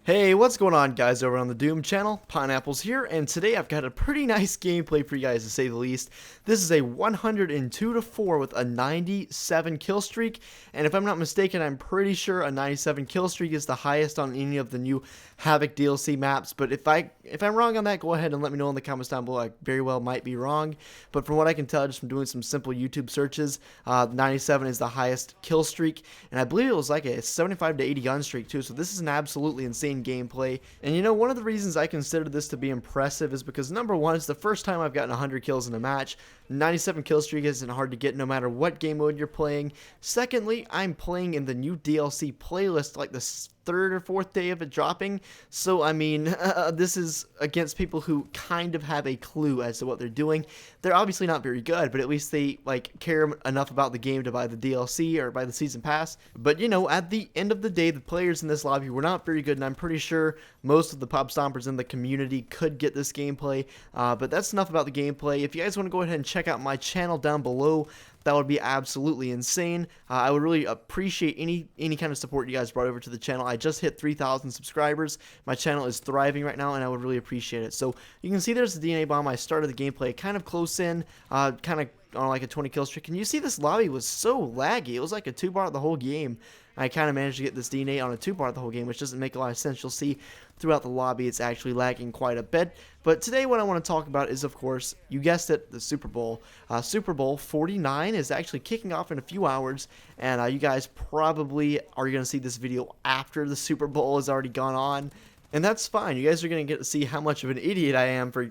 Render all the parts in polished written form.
Hey, what's going on guys over on the Doom channel? Pineapples here, and today I've got a pretty nice gameplay for you guys to say the least. This is a 102-4 with a 97 kill streak, and if I'm not mistaken, I'm pretty sure a 97 kill streak is the highest on any of the new HAVOC DLC maps, but if I'm wrong on that, go ahead and let me know in the comments down below. I very well might be wrong, but from what I can tell just from doing some simple YouTube searches, 97 is the highest kill streak, and I believe it was like a 75 to 80 gun streak too, so this is an absolutely insane gameplay. And you know, one of the reasons I consider this to be impressive is because number one, it's the first time I've gotten 100 kills in a match. 97 kill streak isn't hard to get no matter what game mode you're playing. Secondly, I'm playing in the new DLC playlist like the third or fourth day of it dropping, so I mean, this is against people who kind of have a clue as to what they're doing. They're obviously not very good, but at least they like care enough about the game to buy the DLC or buy the season pass. But you know, at the end of the day, the players in this lobby were not very good, and I'm pretty sure most of the pub stompers in the community could get this gameplay. But that's enough about the gameplay. If you guys want to go ahead and check out my channel down below, that would be absolutely insane. I would really appreciate any kind of support you guys brought over to the channel. I just hit 3,000 subscribers. My channel is thriving right now, and I would really appreciate it. So you can see there's the DNA bomb. I started the gameplay kind of close in, kind of on like a 20 kill streak. And you see this lobby was so laggy. It was like a 2-bar the whole game. I kind of managed to get this DNA on a 2-bar the whole game, which doesn't make a lot of sense. You'll see throughout the lobby it's actually lagging quite a bit. But today what I want to talk about is, of course, you guessed it, the Super Bowl. Super Bowl 49 is actually kicking off in a few hours, and you guys probably are going to see this video after the Super Bowl has already gone on. And that's fine. You guys are going to get to see how much of an idiot I am for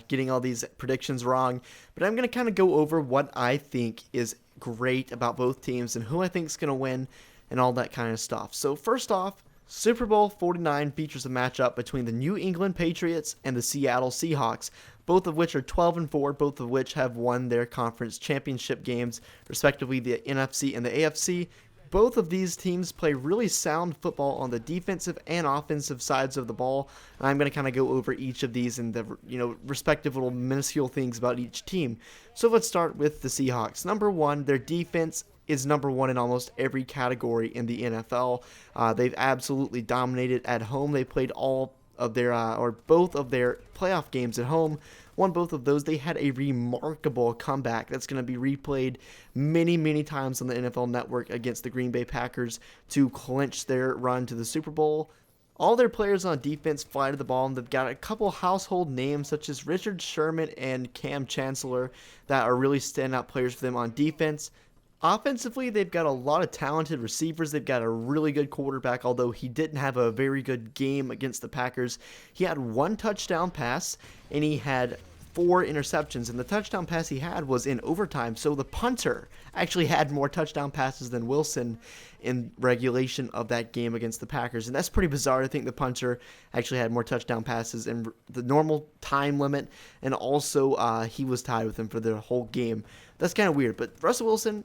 getting all these predictions wrong. But I'm going to kind of go over what I think is great about both teams and who I think is going to win and all that kind of stuff. So first off, Super Bowl 49 features a matchup between the New England Patriots and the Seattle Seahawks, both of which are 12-4, both of which have won their conference championship games, respectively the NFC and the AFC. Both of these teams play really sound football on the defensive and offensive sides of the ball, and I'm going to kind of go over each of these and the respective little minuscule things about each team. So let's start with the Seahawks. Number one, their defense is number one in almost every category in the NFL. They've absolutely dominated at home. They played all of their or both of their playoff games at home. Won both of those. They had a remarkable comeback that's going to be replayed many times on the NFL Network against the Green Bay Packers to clinch their run to the Super Bowl. All their players on defense fly to the ball, and they've got a couple household names such as Richard Sherman and Cam Chancellor that are really standout players for them on defense. Offensively, they've got a lot of talented receivers. They've got a really good quarterback, although he didn't have a very good game against the Packers. He had 1 touchdown pass, and he had 4 interceptions, and the touchdown pass he had was in overtime, so the punter actually had more touchdown passes than Wilson in regulation of that game against the Packers, and that's pretty bizarre to think the punter actually had more touchdown passes in the normal time limit, and also he was tied with him for the whole game. That's kind of weird, but Russell Wilson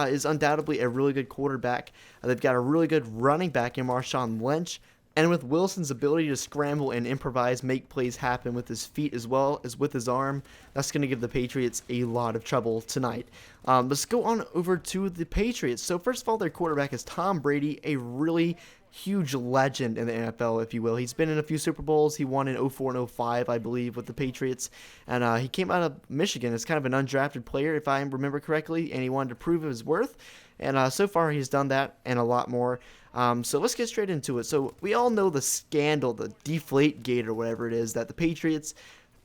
is undoubtedly a really good quarterback. They've got a really good running back in Marshawn Lynch. And with Wilson's ability to scramble and improvise, make plays happen with his feet as well as with his arm, that's going to give the Patriots a lot of trouble tonight. Let's go on over to the Patriots. So first of all, their quarterback is Tom Brady, a really huge legend in the NFL, if you will. He's been in a few Super Bowls. He won in 04 and 05, I believe, with the Patriots. And he came out of Michigan as kind of an undrafted player, if I remember correctly, and he wanted to prove his worth. And so far, he's done that and a lot more. So let's get straight into it. So we all know the scandal, the deflate gate or whatever it is, that the Patriots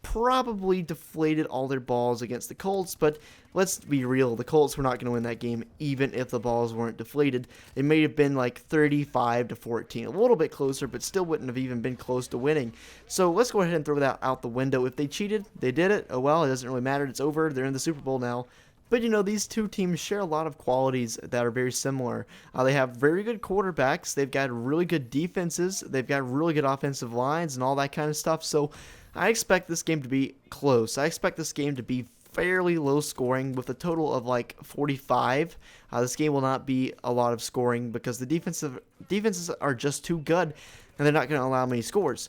probably deflated all their balls against the Colts, but let's be real, the Colts were not going to win that game even if the balls weren't deflated. It may have been like 35-14, a little bit closer, but still wouldn't have even been close to winning. So let's go ahead and throw that out the window. If they cheated, they did it. Oh well, it doesn't really matter. It's over. They're in the Super Bowl now. But you know, these two teams share a lot of qualities that are very similar. They have very good quarterbacks. They've got really good defenses. They've got really good offensive lines and all that kind of stuff. So I expect this game to be close. I expect this game to be fairly low scoring with a total of like 45. This game will not be a lot of scoring because the defenses are just too good and they're not going to allow many scores.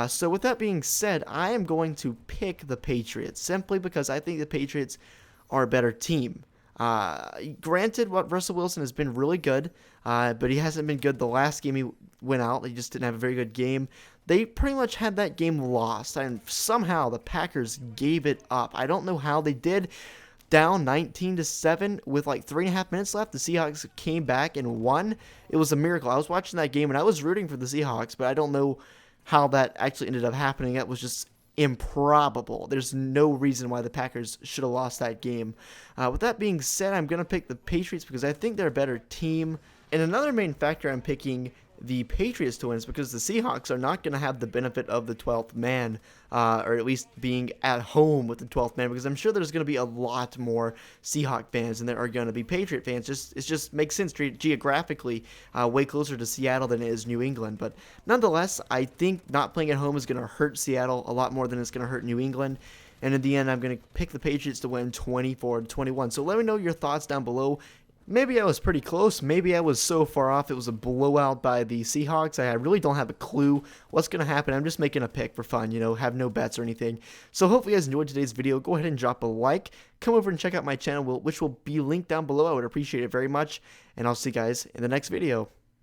So with that being said, I am going to pick the Patriots simply because I think the Patriots are a better team. Granted, what Russell Wilson has been really good, but he hasn't been good the last game he went out. He just didn't have a very good game. They pretty much had that game lost, and somehow the Packers gave it up. I don't know how they did. Down 19-7 with like 3.5 minutes left, the Seahawks came back and won. It was a miracle. I was watching that game and I was rooting for the Seahawks, but I don't know how that actually ended up happening. That was just improbable. There's no reason why the Packers should have lost that game. With that being said, I'm going to pick the Patriots because I think they're a better team. And another main factor I'm picking the Patriots to win is because the Seahawks are not going to have the benefit of the 12th man, or at least being at home with the 12th man, because I'm sure there's going to be a lot more Seahawk fans than there are going to be Patriot fans. It just makes sense geographically, way closer to Seattle than it is New England. But nonetheless, I think not playing at home is going to hurt Seattle a lot more than it's going to hurt New England. And in the end, I'm going to pick the Patriots to win 24-21. So let me know your thoughts down below. Maybe I was pretty close. Maybe I was so far off it was a blowout by the Seahawks. I really don't have a clue what's going to happen. I'm just making a pick for fun, have no bets or anything. So hopefully you guys enjoyed today's video. Go ahead and drop a like. Come over and check out my channel, which will be linked down below. I would appreciate it very much. And I'll see you guys in the next video.